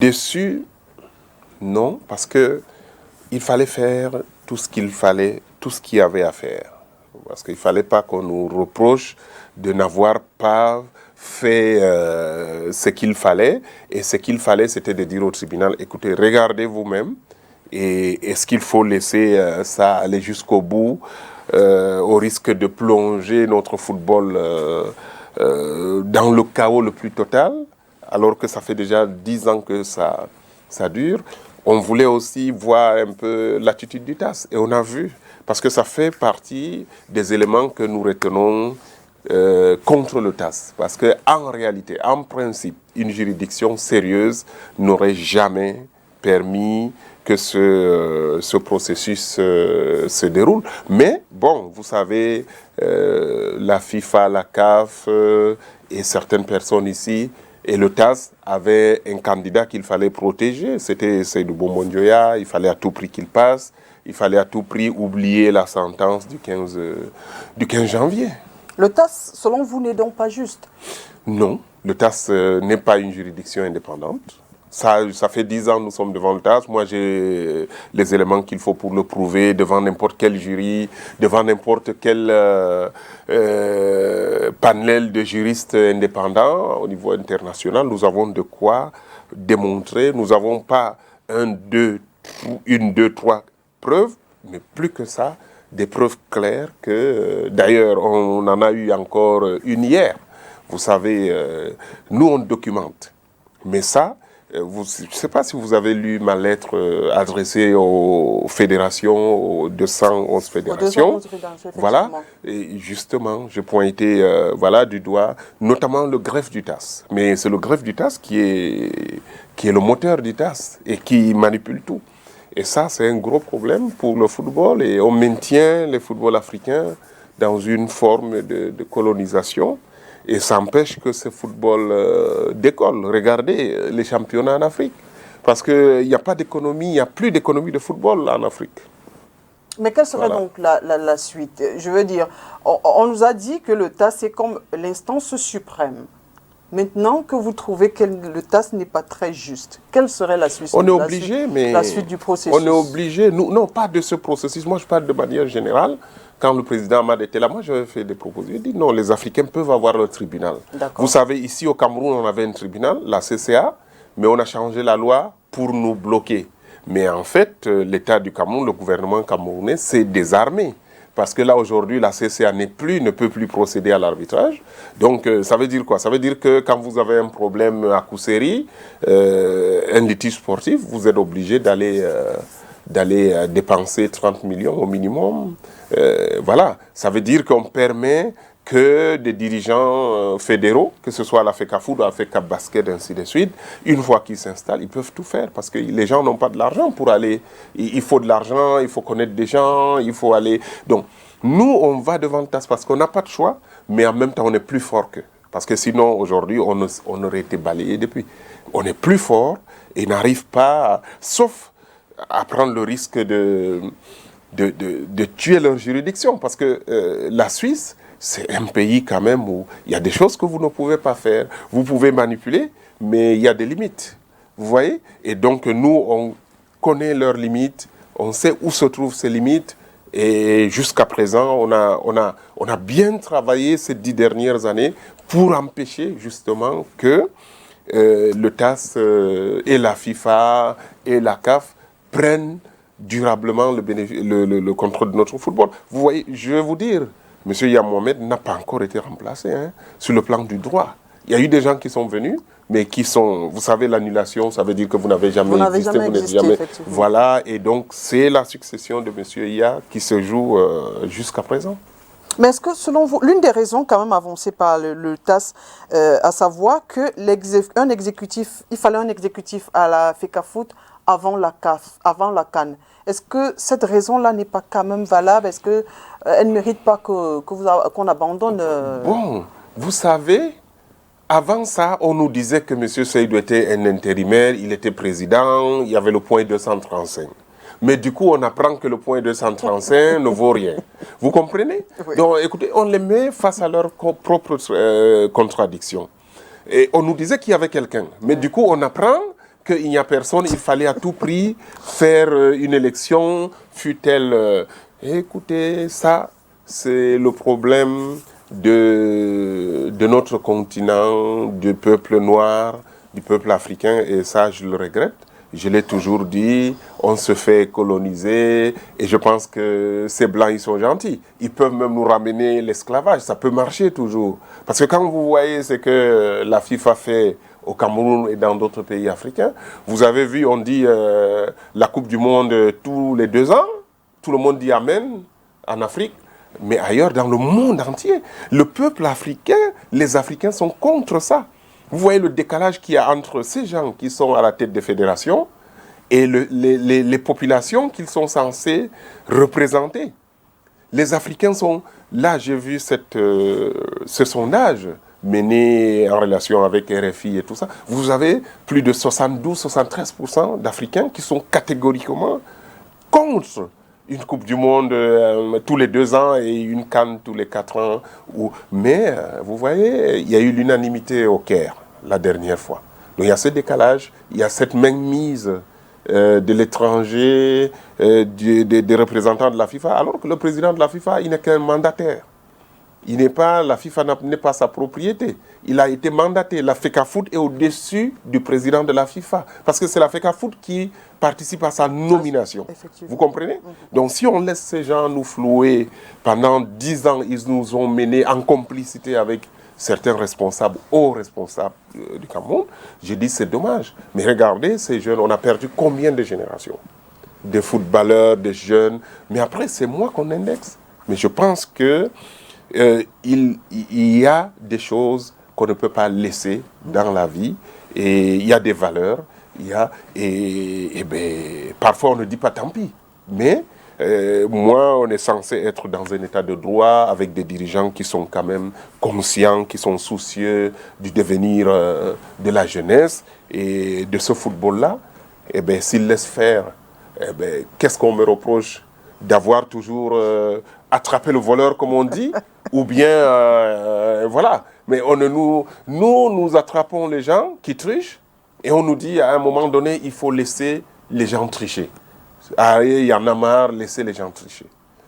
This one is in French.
Déçu, non, parce que il fallait faire tout ce qu'il fallait, tout ce qu'il y avait à faire. Parce qu'il ne fallait pas qu'on nous reproche de n'avoir pas fait ce qu'il fallait. Et ce qu'il fallait, c'était de dire au tribunal, écoutez, regardez vous-même. Et est-ce qu'il faut laisser ça aller jusqu'au bout, au risque de plonger notre football dans le chaos le plus total, alors que ça fait déjà 10 ans que ça dure. On voulait aussi voir un peu l'attitude du TAS. Et on a vu, parce que ça fait partie des éléments que nous retenons contre le TAS. Parce qu'en réalité, en principe, une juridiction sérieuse n'aurait jamais permis que ce processus se déroule. Mais bon, vous savez, la FIFA, la CAF et certaines personnes ici, et le TAS avait un candidat qu'il fallait protéger, c'était Seydou Bombondjoya, il fallait à tout prix qu'il passe, il fallait à tout prix oublier la sentence du 15 janvier. Le TAS, selon vous, n'est donc pas juste? Non, le TAS n'est pas une juridiction indépendante. Ça fait 10 ans que nous sommes devant le TAS. Moi, j'ai les éléments qu'il faut pour le prouver devant n'importe quel jury, devant n'importe quel panel de juristes indépendants au niveau international. Nous avons de quoi démontrer. Nous n'avons pas une, deux, trois preuves, mais plus que ça, des preuves claires que, d'ailleurs, on en a eu encore une hier. Vous savez, nous, on documente. Mais ça, je ne sais pas si vous avez lu ma lettre adressée aux fédérations, aux 211 fédérations. Voilà, et justement, je pointais du doigt, notamment le greffe du TAS. Mais c'est le greffe du TAS qui est le moteur du TAS et qui manipule tout. Et ça, c'est un gros problème pour le football. Et on maintient le football africain dans une forme de colonisation. Et ça empêche que ce football décolle. Regardez les championnats en Afrique. Parce qu'il n'y a pas d'économie, il n'y a plus d'économie de football en Afrique. Mais quelle serait donc la suite? Je veux dire, on nous a dit que le TAS est comme l'instance suprême. Maintenant que vous trouvez que le TAS n'est pas très juste, quelle serait la suite? On est obligé, mais la suite du processus. On est obligé, non, pas de ce processus. Moi, je parle de manière générale. Quand le président Ahmad était là, moi, j'avais fait des propositions. J'ai dit non, les Africains peuvent avoir leur tribunal. Vous savez, ici au Cameroun, on avait un tribunal, la CCA, mais on a changé la loi pour nous bloquer. Mais en fait, l'État du Cameroun, le gouvernement camerounais, s'est désarmé. Parce que là, aujourd'hui, la CCA ne peut plus procéder à l'arbitrage. Donc, ça veut dire quoi? Ça veut dire que quand vous avez un problème à Kousséri, un litige sportif, vous êtes obligé d'aller dépenser 30 millions au minimum. Voilà. Ça veut dire qu'on permet que des dirigeants fédéraux, que ce soit la FECAFOOT ou la FECAP Basket, ainsi de suite, une fois qu'ils s'installent, ils peuvent tout faire parce que les gens n'ont pas de l'argent pour aller. Il faut de l'argent, il faut connaître des gens, il faut aller. Donc, nous, on va devant le TAS parce qu'on n'a pas de choix, mais en même temps, on est plus fort qu'eux. Parce que sinon, aujourd'hui, on aurait été balayé depuis. On est plus fort et n'arrive pas, sauf à prendre le risque de tuer leur juridiction. Parce que la Suisse, c'est un pays quand même où il y a des choses que vous ne pouvez pas faire. Vous pouvez manipuler, mais il y a des limites. Vous voyez? Et donc, nous, on connaît leurs limites, on sait où se trouvent ces limites. Et jusqu'à présent, on a bien travaillé ces 10 dernières années pour empêcher justement que le TAS et la FIFA et la CAF prennent durablement le contrôle de notre football. Vous voyez, je vais vous dire, M. Yaya Mohamed n'a pas encore été remplacé sur le plan du droit. Il y a eu des gens qui sont venus, mais qui sont... Vous savez, l'annulation, ça veut dire que vous n'avez jamais existé. Vous n'êtes jamais... Voilà, et donc c'est la succession de M. Yaya qui se joue jusqu'à présent. Mais est-ce que, selon vous, l'une des raisons quand même avancées par le TAS, à savoir que il fallait un exécutif à la FECAFOOT avant la CAN. Est-ce que cette raison-là n'est pas quand même valable? Est-ce qu'elle ne mérite pas qu'on abandonne Bon, vous savez, avant ça, on nous disait que M. Seydou était un intérimaire, il était président, il y avait le point 235. Mais du coup, on apprend que le point 235 ne vaut rien. Vous comprenez? Oui. Donc, écoutez, on les met face à leurs propres contradictions. Et on nous disait qu'il y avait quelqu'un. Mais du coup, on apprend qu'il n'y a personne, il fallait à tout prix faire une élection, fût-elle... écoutez, ça, c'est le problème de notre continent, du peuple noir, du peuple africain, et ça, je le regrette. Je l'ai toujours dit, on se fait coloniser, et je pense que ces Blancs, ils sont gentils. Ils peuvent même nous ramener l'esclavage, ça peut marcher toujours. Parce que quand vous voyez ce que la FIFA fait au Cameroun et dans d'autres pays africains, vous avez vu, on dit la Coupe du Monde tous les 2 ans, tout le monde dit Amen en Afrique, mais ailleurs, dans le monde entier, le peuple africain, les Africains sont contre ça. Vous voyez le décalage qu'il y a entre ces gens qui sont à la tête des fédérations et les populations qu'ils sont censés représenter. Les Africains sont... Là, j'ai vu ce sondage mené en relation avec RFI et tout ça. Vous avez plus de 72-73% d'Africains qui sont catégoriquement contre une Coupe du Monde tous les 2 ans et une CAN tous les 4 ans. Mais vous voyez, il y a eu l'unanimité au Caire la dernière fois. Donc il y a ce décalage, il y a cette mainmise de l'étranger, des représentants de la FIFA, alors que le président de la FIFA, il n'est qu'un mandataire. La FIFA n'est pas sa propriété. Il a été mandaté. La FECAFOOT est au-dessus du président de la FIFA. Parce que c'est la FECAFOOT qui participe à sa nomination. Vous comprenez? Donc si on laisse ces gens nous flouer pendant 10 ans, ils nous ont menés en complicité avec certains responsables, hauts responsables du Cameroun, je dis c'est dommage. Mais regardez, ces jeunes, on a perdu combien de générations? Des footballeurs, des jeunes. Mais après, c'est moi qu'on indexe. Mais je pense que il y a des choses qu'on ne peut pas laisser dans la vie, et il y a des valeurs, parfois on ne dit pas tant pis, mais moi on est censé être dans un état de droit avec des dirigeants qui sont quand même conscients, qui sont soucieux du devenir de la jeunesse et de ce football-là. S'ils laissent faire, qu'est-ce qu'on me reproche? D'avoir toujours attrapé le voleur, comme on dit, ou bien, voilà. Mais nous attrapons les gens qui trichent, et on nous dit, à un moment donné, il faut laisser les gens tricher. Ah, il y en a marre, laissez les gens tricher.